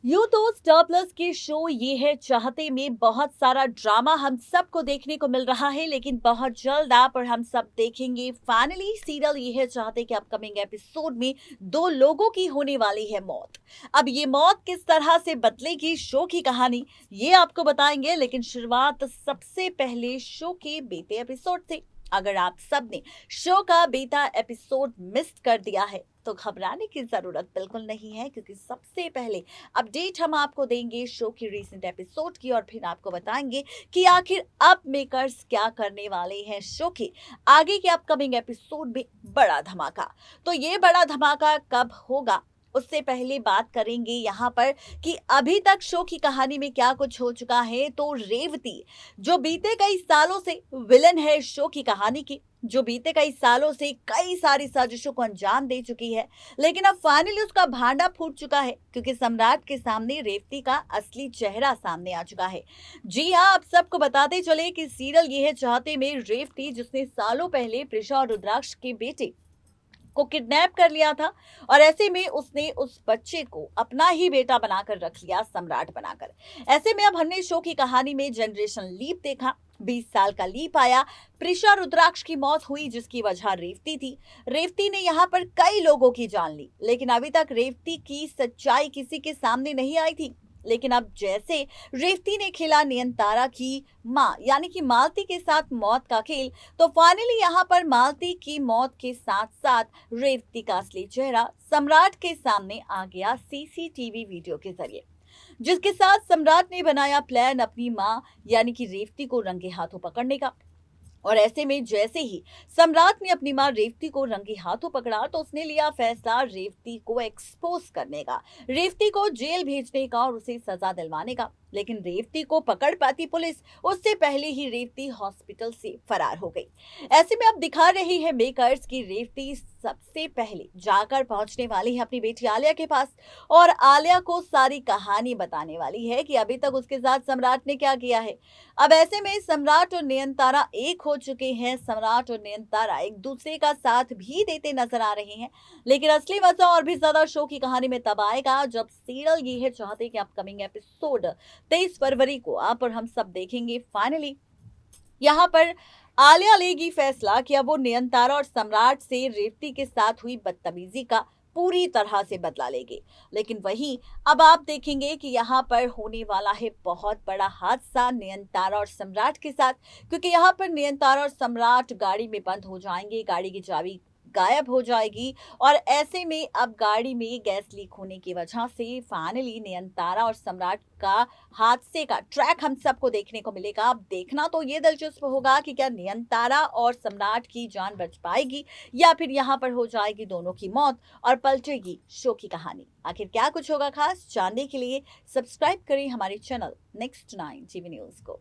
यूं तो star plus के शो ये है चाहते में बहुत सारा ड्रामा हम सबको देखने को मिल रहा है, लेकिन बहुत जल्द आप और हम सब देखेंगे फाइनली सीरियल ये है चाहते के अपकमिंग एपिसोड में दो लोगों की होने वाली है मौत। अब ये मौत किस तरह से बदलेगी शो की कहानी, ये आपको बताएंगे, लेकिन शुरुआत सबसे पहले शो के बीते एपिसोड से। अगर आप सब ने शो का बीता एपिसोड मिस कर दिया है तो घबराने की जरूरत बिल्कुल नहीं है, क्योंकि सबसे पहले अपडेट हम आपको देंगे शो की रीसेंट एपिसोड की, और फिर आपको बताएंगे कि आखिर अब मेकर्स क्या करने वाले हैं शो के आगे के अपकमिंग एपिसोड में बड़ा धमाका। तो ये बड़ा धमाका कब होगा, उससे पहले बात करेंगे यहाँ पर कि अभी तक शो की कहानी में क्या कुछ हो चुका है। तो रेवती, जो बीते कई सालों से विलन है शो की कहानी की, जो बीते कई सालों से कई सारी साजिशों को अंजाम दे चुकी है, लेकिन अब फाइनली उसका भांडा फूट चुका है, क्योंकि सम्राट के सामने रेवती का असली चेहरा सामने आ चुका है। जी हाँ, आप सबको बताते चले कि सीरियल ये है चाहते में रेवती, जिसने सालों पहले प्रिशा और रुद्राक्ष के बेटे को किडनैप कर लिया था, और ऐसे में उसने उस बच्चे को अपना ही बेटा बनाकर रख लिया, सम्राट बनाकर। ऐसे में अब हमने शो की कहानी में जनरेशन लीप देखा, 20 साल का लीप आया। प्रिशा रुद्राक्ष की मौत हुई, जिसकी वजह रेवती थी। रेवती ने यहाँ पर कई लोगों की जान ली, लेकिन अभी तक रेवती की सच्चाई किसी के सामने नहीं आई थी। लेकिन अब जैसे रेवती ने खेला नयनतारा की मां यानी कि मालती के साथ मौत का खेल, तो फाइनली यहाँ पर मालती की मौत के साथ साथ रेवती का असली चेहरा सम्राट के सामने आ गया सीसीटीवी वीडियो के जरिए, जिसके साथ सम्राट ने बनाया प्लान अपनी मां यानी कि रेवती को रंगे हाथों पकड़ने का। और ऐसे में जैसे ही सम्राट ने अपनी मां रेवती को रंगे हाथों पकड़ा, तो उसने लिया फैसला रेवती को एक्सपोज करने का, रेवती को जेल भेजने का और उसे सजा दिलवाने का। लेकिन रेवती को पकड़ पाती पुलिस, उससे पहले ही रेवती हॉस्पिटल से फरार हो गई। ऐसे में अब दिखा रही है मेकर्स की रेवती सबसे पहले जाकर पहुंचने वाली है अपनी बेटी आलिया के पास, और आलिया को सारी कहानी बताने वाली है कि अभी तक उसके साथ सम्राट ने क्या किया है। अब ऐसे में सम्राट और नयनतारा एक हो चुके हैं, सम्राट और नयनतारा एक दूसरे का साथ भी देते नजर आ रहे हैं। लेकिन असली मजा और भी ज्यादा शो की कहानी में तब आएगा जब सीरियल ये है चाहते कि अपकमिंग एपिसोड 23 फरवरी को आप और हम सब देखेंगे। फाइनली यहाँ पर आलिया लेगी फैसला कि अब वो नयनतारा और सम्राट से रेवती के साथ हुई बदतमीजी का पूरी तरह से बदला लेगी। लेकिन वहीं अब आप देखेंगे कि यहाँ पर होने वाला है बहुत बड़ा हादसा नयनतारा और सम्राट के साथ, क्योंकि यहाँ पर नयनतारा और सम्राट गाड़ी में बंद हो जाएंगे, गाड़ी की चाबी गायब हो जाएगी। और ऐसे में अब गाड़ी में गैस लीक होने की वजह से फाइनली नयनतारा और सम्राट का हादसे का ट्रैक हम सबको देखने को मिलेगा। अब देखना तो ये दिलचस्प होगा कि क्या नयनतारा और सम्राट की जान बच पाएगी, या फिर यहाँ पर हो जाएगी दोनों की मौत और पलटेगी शो की कहानी। आखिर क्या कुछ होगा खास जानने के लिए सब्सक्राइब करें हमारे चैनल नेक्स्ट 9 टीवी न्यूज को।